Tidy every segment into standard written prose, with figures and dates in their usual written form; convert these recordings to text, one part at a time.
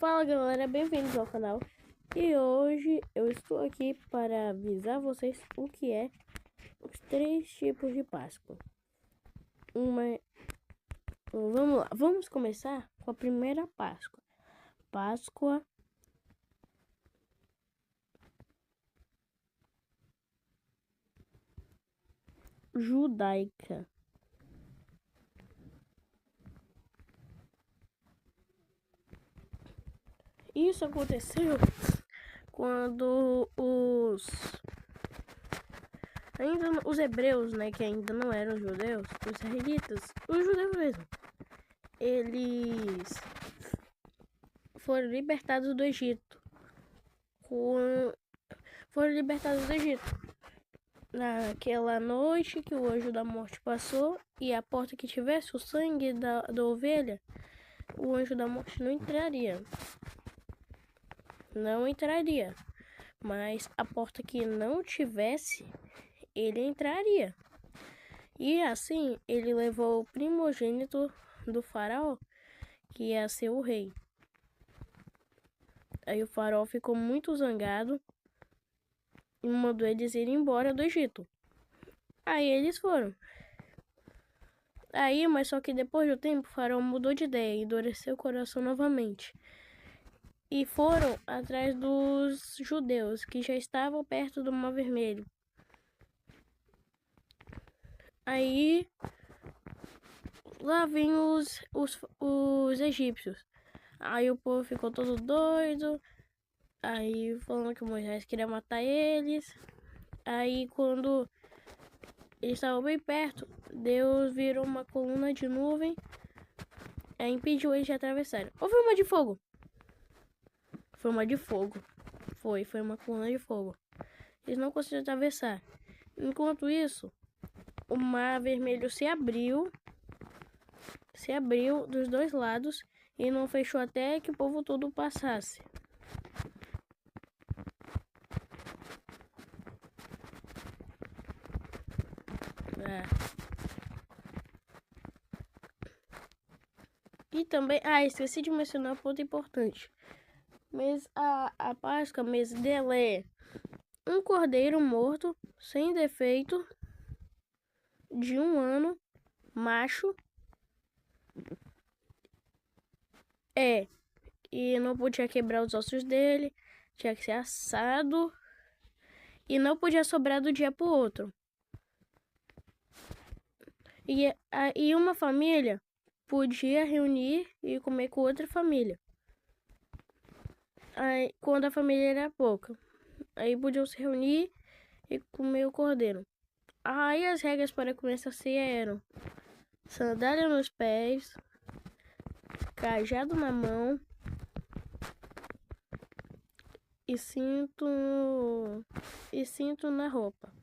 Fala galera, bem-vindos ao canal. E hoje eu estou aqui para avisar vocês o que é os 3 tipos de Páscoa. Vamos lá, vamos começar com a primeira Páscoa. Páscoa judaica. Isso aconteceu quando os hebreus, né, que ainda não eram judeus, os israelitas, os judeus mesmo, eles foram libertados do Egito. Foram libertados do Egito naquela noite que o anjo da morte passou, e a porta que tivesse o sangue da ovelha, o anjo da morte não entraria. Mas a porta que não tivesse, ele entraria. E assim ele levou o primogênito do faraó, que ia ser o rei. Aí o faraó ficou muito zangado e mandou eles irem embora do Egito. Aí eles foram. Mas só que depois do tempo o faraó mudou de ideia e endureceu o coração novamente. E foram atrás dos judeus que já estavam perto do Mar Vermelho. Aí lá vem os egípcios. Aí o povo ficou todo doido. Aí falando que Moisés queria matar eles. Aí quando eles estavam bem perto, Deus virou uma coluna de nuvem e impediu eles de atravessarem. Ou foi uma de fogo? Foi uma de fogo. Foi uma coluna de fogo. Eles não conseguiram atravessar. Enquanto isso, o Mar Vermelho se abriu dos dois lados e não fechou até que o povo todo passasse. E também, esqueci de mencionar um ponto importante. Mas a Páscoa, mês dela é um cordeiro morto, sem defeito, de 1 ano, macho. E não podia quebrar os ossos dele, tinha que ser assado e não podia sobrar do dia pro outro. E uma família podia reunir e comer com outra família. Aí, quando a família era pouca, aí podiam se reunir e comer o cordeiro. Aí as regras para comer essa ceia eram: sandália nos pés, cajado na mão e cinto na roupa.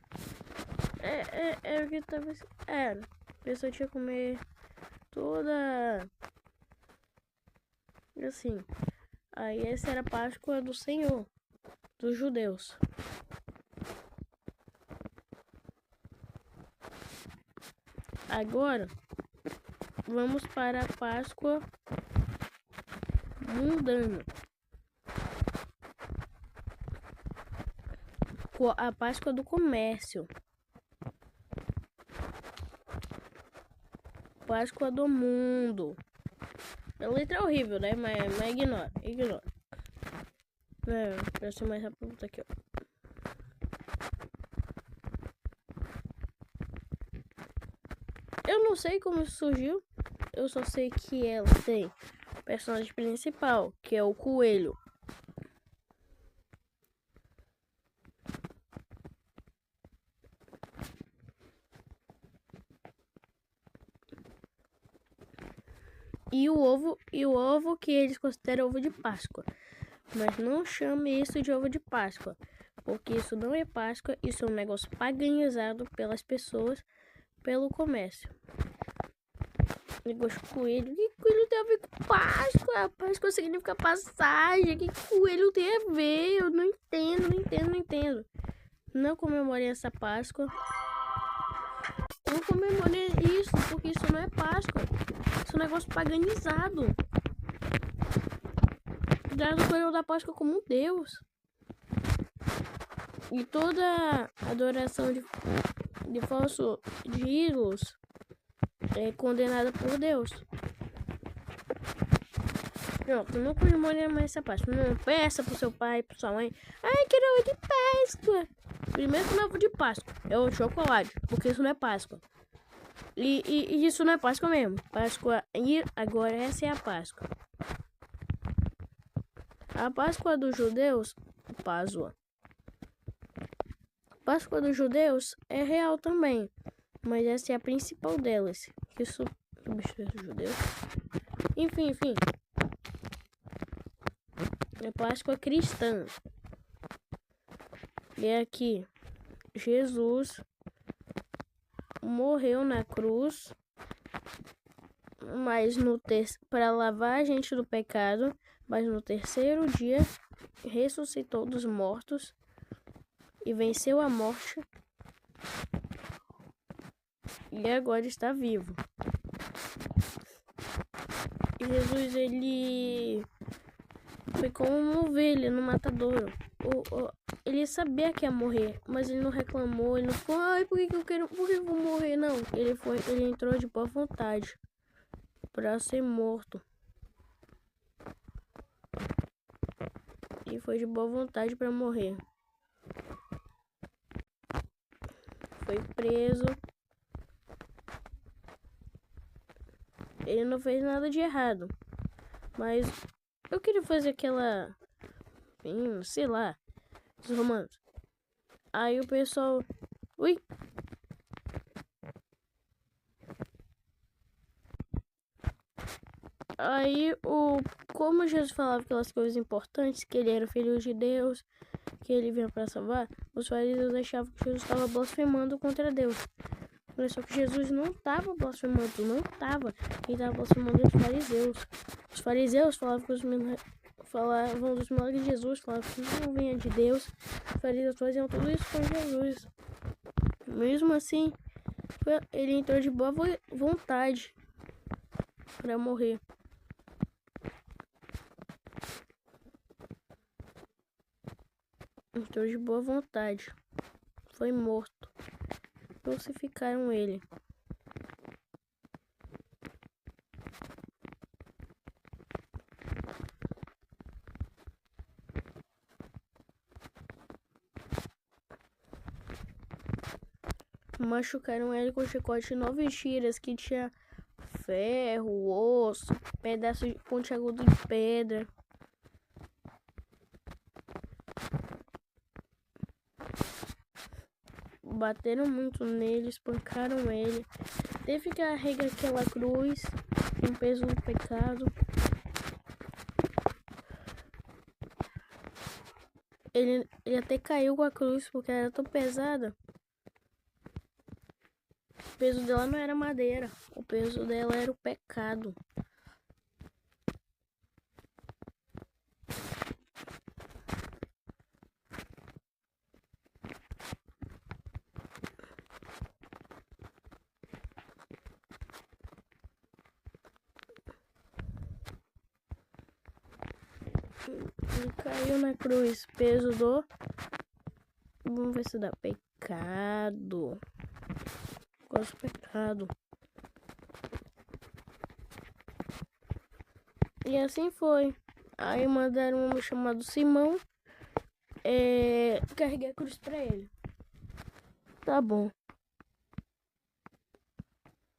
Era o que tava. Era. A pessoa tinha que comer toda assim. Aí essa era a Páscoa do Senhor, dos judeus. Agora vamos para a Páscoa mundana. A Páscoa do comércio. Páscoa do mundo. A letra é horrível, né? Mas ignora. Pra ser mais rápido aqui, ó. Eu não sei como isso surgiu. Eu só sei que ela tem o personagem principal, que é o coelho. E o ovo que eles consideram ovo de Páscoa. Mas não chame isso de ovo de Páscoa, porque isso não é Páscoa, isso é um negócio paganizado pelas pessoas, pelo comércio. Negócio de coelho. Que coelho tem a ver com Páscoa? Páscoa significa passagem. Que coelho tem a ver? Eu não entendo. Não comemorem essa Páscoa. Não comemorem isso, porque isso não é Páscoa. Isso é um negócio paganizado. considerado o coelho da Páscoa como um deus. E toda adoração de falso de ídolos é condenada por Deus. Pronto, não comemore mais essa Páscoa. Não peça pro seu pai, pro sua mãe. Ai, quero ovo de Páscoa. Primeiro que não é ovo de Páscoa, é o chocolate, porque isso não é Páscoa. E isso não é Páscoa mesmo. Páscoa. E agora essa é a Páscoa. A Páscoa dos judeus, Páscoa. Páscoa dos judeus é real também, mas essa é a principal delas. Que substitui os judeus. Enfim. É Páscoa cristã. E é aqui, Jesus morreu na cruz, mas para lavar a gente do pecado, mas no terceiro dia ressuscitou dos mortos e venceu a morte e agora está vivo. E Jesus, ele foi como uma ovelha no matadouro. Ele sabia que ia morrer, mas ele não reclamou, ele não ficou, ai, por que eu vou morrer? Não, ele entrou de boa vontade para ser morto. E foi de boa vontade para morrer. Foi preso. Ele não fez nada de errado. Mas eu queria fazer aquela, sei lá, os romanos. Aí o pessoal, ui. Aí como Jesus falava aquelas coisas importantes, que ele era o filho de Deus, que ele vinha para salvar, os fariseus achavam que Jesus estava blasfemando contra Deus. Só que Jesus não estava blasfemando, não estava. Ele estava blasfemando os fariseus. Os fariseus falavam dos milagres de Jesus, falavam que não vinha de Deus. Os fariseus faziam tudo isso com Jesus. Mesmo assim, ele entrou de boa vontade para morrer. Entrou de boa vontade. Foi morto. Crucificaram ele. Machucaram ele com chicote 9 tiras que tinha ferro, osso, pedaço de pontiagudo de pedra. Bateram muito nele, espancaram ele. Teve que carregar aquela cruz com o peso do pecado. Ele até caiu com a cruz porque era tão pesada. O peso dela não era madeira, o peso dela era o pecado. Ele caiu na cruz, peso do... Vamos ver se dá pecado. Quase pecado. E assim foi. Aí mandaram um homem chamado Simão carregar a cruz pra ele. Tá bom.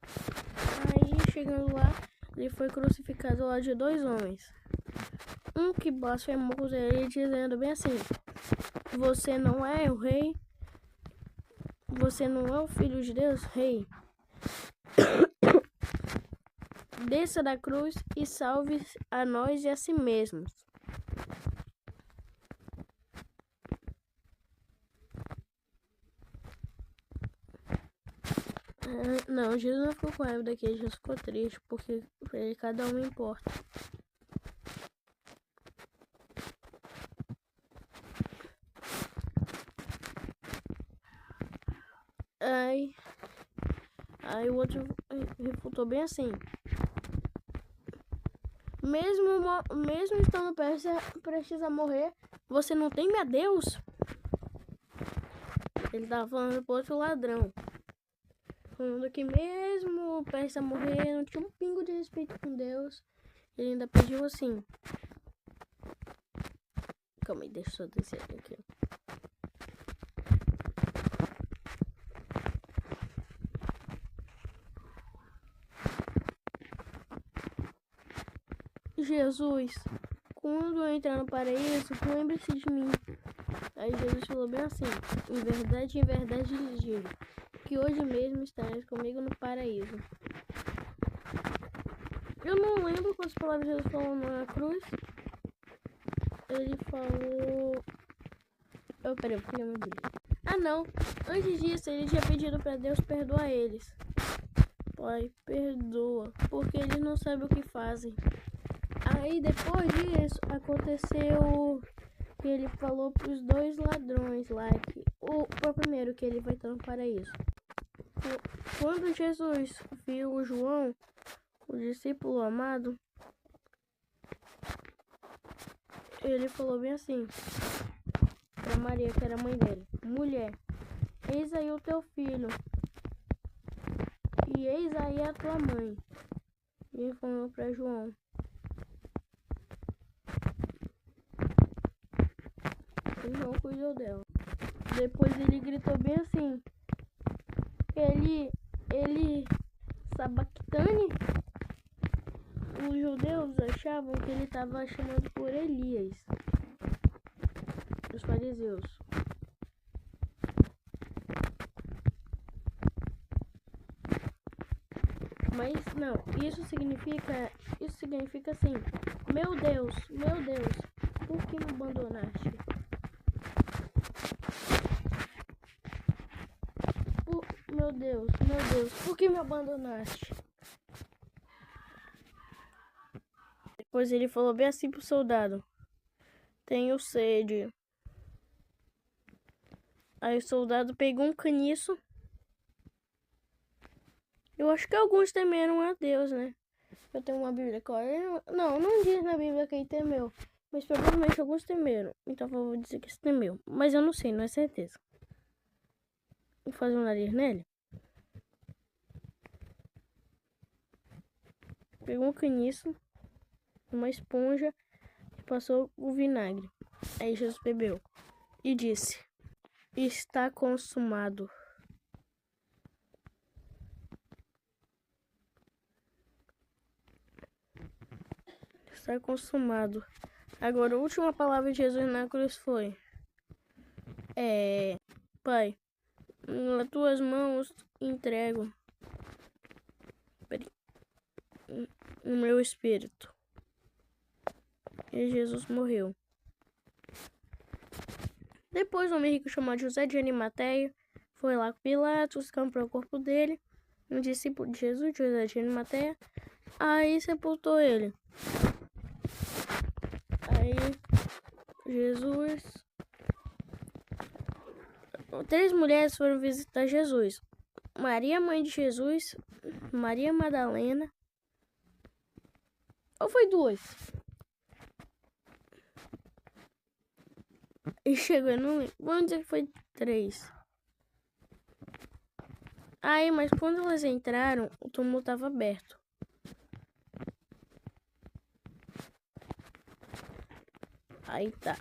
Aí chegando lá, ele foi crucificado lá de 2 homens. Um que blasfemou ele dizendo bem assim: você não é o rei? Você não é o filho de Deus, rei? Desça da cruz e salve a nós e a si mesmos. Não, Jesus não ficou com raiva daquele, Jesus ficou triste, porque pra ele cada um importa. Aí o outro refutou bem assim: mesmo estando prestes a morrer, você não teme a Deus? Ele tava falando pro outro ladrão. Falando que mesmo prestes a morrer, não tinha um pingo de respeito com Deus. Ele ainda pediu assim. Calma aí, deixa eu só descer aqui. Jesus, quando eu entrar no paraíso, lembre-se de mim. Aí Jesus falou bem assim: em verdade lhes digo, que hoje mesmo estarás comigo no paraíso. Eu não lembro quantas palavras Jesus falou na cruz. Ele falou... Peraí, eu peguei meu Bíblia. Ah, não. Antes disso, ele tinha pedido para Deus perdoar eles. Pai, perdoa, porque eles não sabem o que fazem. Aí, depois disso, aconteceu que ele falou pros dois ladrões lá, que o primeiro, que ele vai estar no paraíso. Quando Jesus viu o João, o discípulo amado, ele falou bem assim pra Maria, que era a mãe dele: mulher, eis aí o teu filho, e eis aí a tua mãe. E ele falou pra João. Ele não cuidou dela. Depois ele gritou bem assim: ele sabactane. Os judeus achavam que ele estava chamando por Elias, os fariseus. Mas não, isso significa assim: meu Deus, por que me abandonaste? Meu Deus, por que me abandonaste? Depois ele falou bem assim pro soldado: tenho sede. Aí o soldado pegou um caniço. Eu acho que alguns temeram a Deus, né? Eu tenho uma Bíblia que não diz na Bíblia quem temeu, mas provavelmente alguns temeram. Então eu vou dizer que se temeu, mas eu não sei, não é certeza. Vou fazer um nariz nele. Pegou um caniço, uma esponja e passou o vinagre. Aí Jesus bebeu e disse: está consumado. Está consumado. Agora, a última palavra de Jesus na cruz foi: Pai, nas tuas mãos entrego o meu espírito. E Jesus morreu. Depois, um homem rico chamado José de Arimateia foi lá com Pilatos, comprou o corpo dele, um discípulo de Jesus, José de Arimateia, aí sepultou ele. Aí, Jesus... 3 mulheres foram visitar Jesus: Maria, mãe de Jesus, Maria Madalena. Ou foi 2? E chegou, não lembro. Vamos dizer que foi 3. Aí, mas quando elas entraram, o túmulo estava aberto. Aí tá.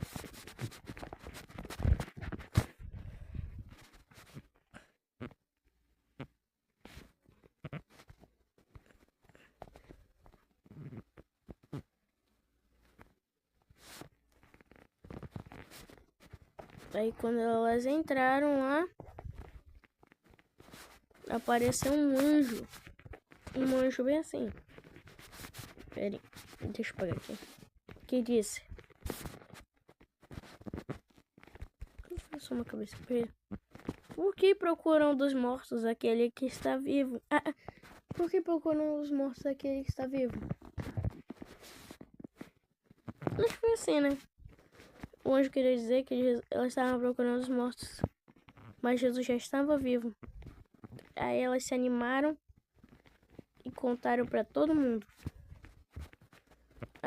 Aí quando elas entraram lá, apareceu um anjo. Um anjo bem assim. Pera aí, deixa eu pegar aqui. Que disse: só uma cabeça preta. Por que procuram dos mortos aquele que está vivo? Por que procuram dos mortos aquele que está vivo? Acho que foi assim, né? O anjo queria dizer que elas estavam procurando os mortos, mas Jesus já estava vivo. Aí elas se animaram e contaram para todo mundo.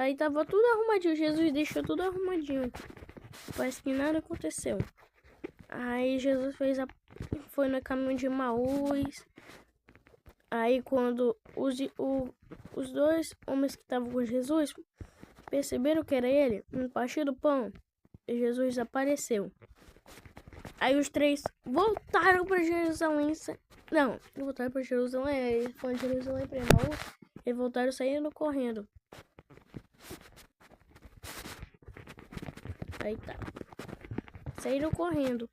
Aí tava tudo arrumadinho. Jesus deixou tudo arrumadinho. Parece que nada aconteceu. Aí Jesus foi no caminho de Emaús. Aí quando os dois homens que estavam com Jesus perceberam que era ele, no partir do pão, Jesus apareceu. Aí os três voltaram para Jerusalém. Não voltaram para Jerusalém. Eles foram de Jerusalém para Emaús. Eles voltaram saindo correndo. Aí tá. Saíram correndo.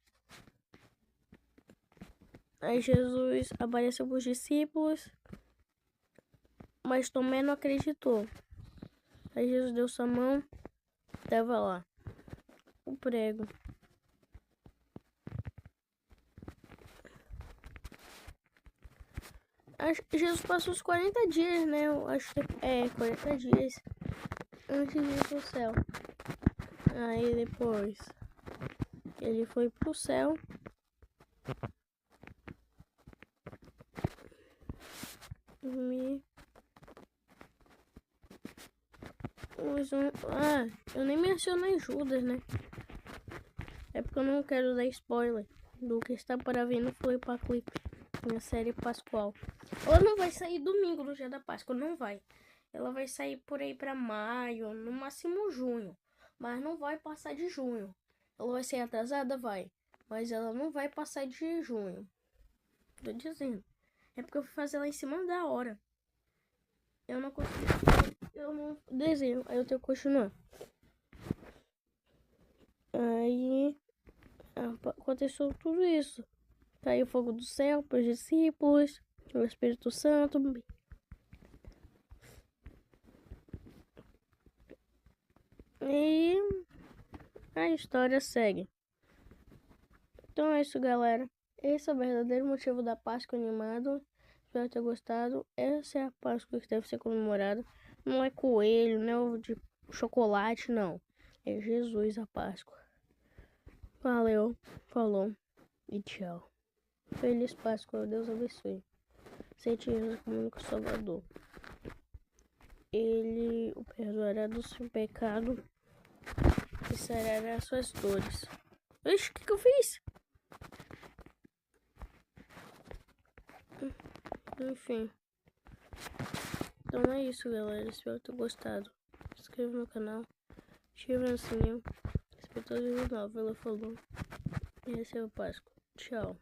Aí Jesus apareceu para os discípulos, mas Tomé não acreditou. Aí Jesus deu sua mão, tava lá o prego. Jesus passou os 40 dias, né? Eu acho que 40 dias antes de ir pro céu. Aí depois ele foi pro céu. Eu nem mencionei Judas, né? É porque eu não quero dar spoiler do que está para vir no Flipaclip, minha série pascual. Ela não vai sair domingo no dia da Páscoa, não vai. Ela vai sair por aí para maio, no máximo junho. Mas não vai passar de junho. Ela vai ser atrasada? Vai. Mas ela não vai passar de junho. Tô dizendo. É porque eu fui fazer ela em cima da hora. Eu não consegui. Eu não desenho. Aí eu tenho que continuar. Aí aconteceu tudo isso. Caiu fogo do céu para os discípulos. O Espírito Santo. E a história segue. Então é isso, galera. Esse é o verdadeiro motivo da Páscoa animado. Espero ter gostado. Essa é a Páscoa que deve ser comemorada. Não é coelho, não é ovo de chocolate, não. É Jesus a Páscoa. Valeu, falou e tchau. Feliz Páscoa, Deus abençoe. Aceite Jesus como único Salvador. Ele o perdoará do seu pecado e sarará as suas dores. Ixi, o que eu fiz? Enfim. Então é isso, galera. Espero ter gostado. Se inscreva no canal. Ative o sininho. Espero todos os novos. Ela falou. E esse é o Páscoa. Tchau.